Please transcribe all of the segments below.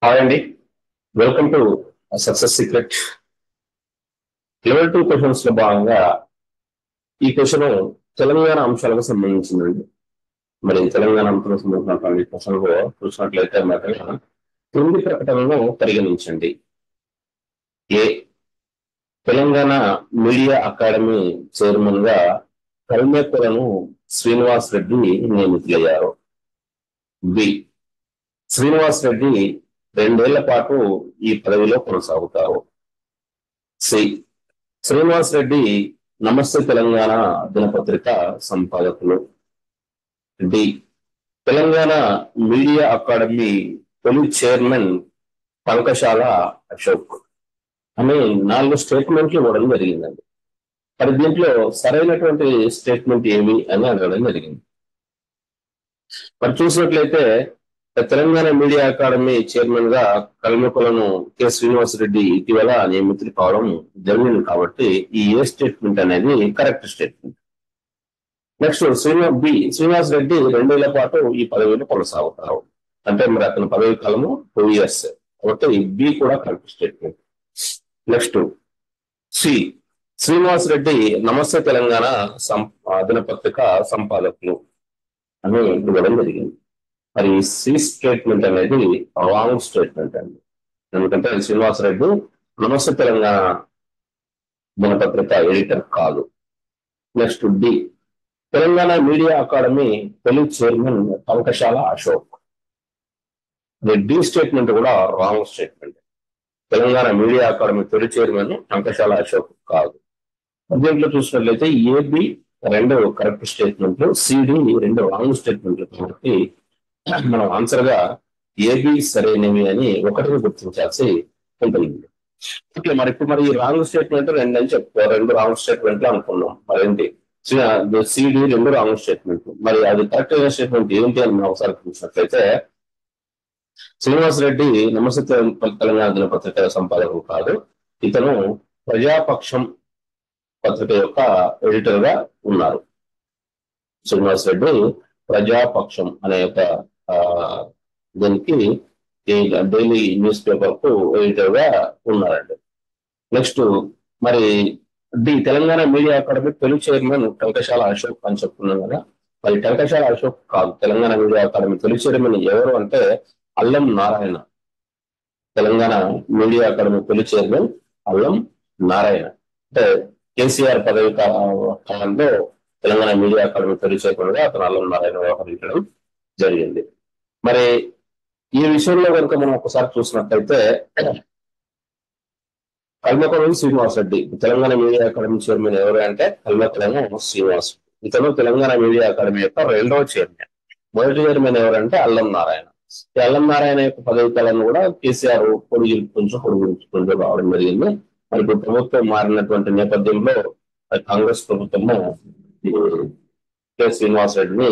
Hi అండి. Welcome to success secret. Level 2 questions లో భాగంగా ఈ క్వశ్చన్ తెలంగాణ అంశాలకు సంబంధించిందండి. మరి తెలంగాణ అంశాలకు సంబంధించినటువంటి క్వశ్చన్ లో చూసినట్లయితే మాత్రం క్రింది ప్రకటనను పరిగణించండి. ఏ, తెలంగాణ మీడియా అకాడమీ చైర్మన్ గా కల్మేకులను శ్రీనివాస్ రెడ్డి నియమితులయ్యారు. బి, శ్రీనివాస్ రెడ్డి 2 ఏళ్ల పాటు ఈ పదవిలో కొనసాగుతారు. సి, శ్రీనివాస్ రెడ్డి నమస్తే తెలంగాణ దినపత్రిక సంపాదకులు. డి, తెలంగాణ మీడియా అకాడమీ తొలి చైర్మన్ టంకశాల అశోక్ అని 4 స్టేట్మెంట్లు ఇవ్వడం జరిగిందండి. మరి దీంట్లో సరైనటువంటి స్టేట్మెంట్ ఏమి అని అడగడం జరిగింది. మరి చూసినట్లయితే తెలంగాణ మీడియా అకాడమీ చైర్మన్ గా కల్మకులను కె శ్రీనివాస్ రెడ్డి ఇటీవల నియమితులు కావడం జరిగింది కాబట్టి ఈ ఏ స్టేట్మెంట్ అనేది correct statement. Next Srinivas Reddy 2 ఏళ్ల పాటు ఈ పదవిలో కొనసాగుతారు. అంటే మరి అతని పదవి కాలము 2 years. కాబట్టి బి కూడా correct statement. Next C, Srinivas Reddy Namaste Telangana దినపత్రిక సంపాదకులు అని ఇవ్వడం జరిగింది. మరి సి స్టేట్మెంట్ అనేది రాంగ్ స్టేట్మెంట్ అండి. ఎందుకంటే శ్రీనివాస్ రెడ్డి నమస్తే తెలంగాణ దినపత్రిక ఎడిటర్ కాదు. Next D, Telangana media academy తొలి chairman Tankasala Ashok. D statement కూడా wrong statement. Telangana media academy తొలి చైర్మన్ టంకశాల అశోక్ కాదు. దీంట్లో చూసినట్లయితే ఏబి 2 కరెక్ట్ స్టేట్మెంట్లు, సిడి 2 రాంగ్ స్టేట్మెంట్లు కాబట్టి మనం ఆన్సర్ గా ఏబి సరైనవి అని ఒకటిని గుర్తించాల్సి ఉంటుంది. ఓకే, మరి ఇప్పుడు మరి రాంగ్ స్టేట్మెంట్ 2 అని చెప్పుకో, 2 రాంగ్ స్టేట్మెంట్లు అనుకున్నాం. మరి ఏంటి సిడి 2 రాంగ్ స్టేట్మెంట్లు. మరి అది కరెక్ట్ అయిన స్టేట్మెంట్ ఏంటి అని మనం ఒకసారి చూసినట్లయితే శ్రీనివాస్ రెడ్డి నమస్తే తెలంగాణ దినపత్రిక సంపాదకులు కాదు. ఇతను ప్రజాపక్షం పత్రిక యొక్క ఎడిటర్ గా ఉన్నారు. శ్రీనివాస్ రెడ్డి ప్రజాపక్షం అనే యొక్క దీనికి డైలీ న్యూస్ పేపర్ కు ఎడిటర్ గా ఉన్నారండి. నెక్స్ట్ మరి డి, తెలంగాణ మీడియా అకాడమీ తొలి చైర్మన్ టంకశాల అశోక్ అని చెప్తున్నాం కదా. మరి టంకశాల అశోక్ కాదు. తెలంగాణ మీడియా అకాడమీ తొలి చైర్మన్ ఎవరు అంటే అల్లం నారాయణ. తెలంగాణ మీడియా అకాడమీ తొలి చైర్మన్ అల్లం నారాయణ. అంటే కేసీఆర్ పదవి కాలంలో తెలంగాణ మీడియా అకాడమీ తొలి చైర్మన్ గా అతను అల్లం నారాయణ వ్యవహరించడం జరిగింది. మరి ఈ విషయంలో కనుక మనం ఒకసారి చూసినట్లయితే Kalmakulam Srinivas Reddy Telangana media academy chairman ఎవరు అంటే కల్మకులం శ్రీనివాస్. ఇతను తెలంగాణ మీడియా అకాడమీ యొక్క 2వ చైర్మన్. మొదటి చైర్మన్ ఎవరంటే అల్లం నారాయణ. ఈ అల్లం నారాయణ యొక్క పదవి కాలాన్ని కూడా కేసీఆర్ పొడిగించుకుంటూ రావడం జరిగింది. మరి ఇప్పుడు ప్రభుత్వం మారినటువంటి నేపథ్యంలో కాంగ్రెస్ ప్రభుత్వము కె శ్రీనివాస్ రెడ్డిని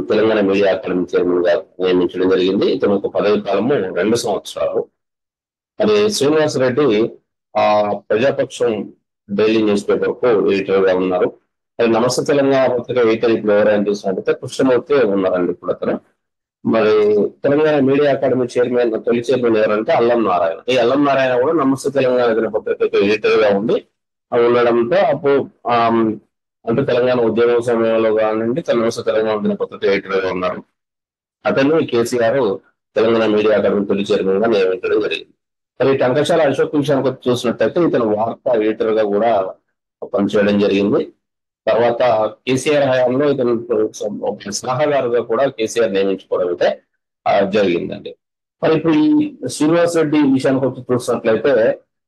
తెలంగాణ మీడియా అకాడమీ చైర్మన్ గా నియమించడం జరిగింది. ఇతను ఒక పదవి కాలము 2 సంవత్సరాలు. మరి Srinivas Reddy Prajapaksham daily news paper కు ఎడిటర్ గా ఉన్నారు. మరి నమస్తే తెలంగాణ పత్రిక ఎడిటర్ ఇప్పుడు ఎవరైనా చూసినట్టయితే కృష్ణమూర్తి ఉన్నారండి ఇప్పుడు అతను. మరి తెలంగాణ మీడియా అకాడమీ చైర్మన్ తొలి చైర్మన్ ఎవరంటే అల్లం నారాయణ. ఈ అల్లం నారాయణ కూడా నమస్తే తెలంగాణ దినపత్రిక ఎడిటర్ గా ఉండడంతో అప్పుడు అంటే తెలంగాణ ఉద్యమ సమయంలో కానివ్వండి నమస్తే తెలంగాణ దినపత్రిక ఎడిటర్ గా ఉన్నారు. అతను కేసీఆర్ తెలంగాణ మీడియా అకాడమీ తొలి చైర్మన్ గా నియమించడం జరిగింది. మరి టంకశాల అశోక్ విషయానికి చూసినట్టయితే ఇతను వార్తా ఎడిటర్ గా కూడా పనిచేయడం జరిగింది. తర్వాత కేసీఆర్ హయాంలో ఇతను సలహాదారుగా కూడా కేసీఆర్ నియమించుకోవడం అయితే జరిగిందండి. మరి ఇప్పుడు ఈ శ్రీనివాస్ రెడ్డి విషయానికి వచ్చి చూసినట్లయితే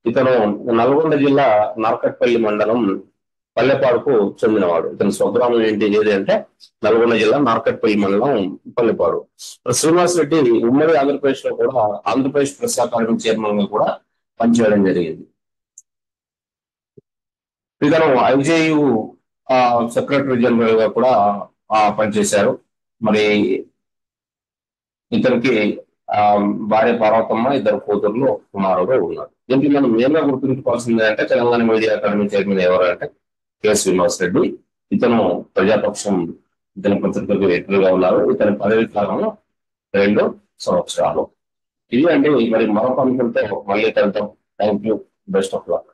ఇతను నల్గొండ జిల్లా నార్కట్పల్లి మండలం పల్లెపాడుకు చెందినవాడు. ఇతని స్వగ్రామం ఏది అంటే నల్గొండ జిల్లా నార్కట్పల్లి మండలం పల్లెపాడు. శ్రీనివాస్ రెడ్డి ఉమ్మడి ఆంధ్రప్రదేశ్ లో కూడా ఆంధ్రప్రదేశ్ ప్రెస్ అకాడమీ చైర్మన్ గా కూడా పనిచేయడం జరిగింది. ఇతను ఐజేయు సెక్రటరీ జనరల్ గా కూడా పనిచేశారు. మరి ఇతనికి భార్య పార్వతమ్మ, 2 కూతుర్లు, కుమారుడు ఉన్నారు. దీనికి మనం మెయిన్ గా గుర్తుంచుకోవాల్సింది అంటే తెలంగాణ మీడియా అకాడమీ చైర్మన్ ఎవరు అంటే కె శ్రీనివాస్ రెడ్డి. ఇతను ప్రజాపక్షం దినపత్రికకు ఎడిటర్ గా ఉన్నారు. ఇతని పదవి కాలం 2 సంవత్సరాలు. ఇది అండి మరి మరొక అంశంతో మళ్ళీ కలుద్దాం. Thank you. Best of luck.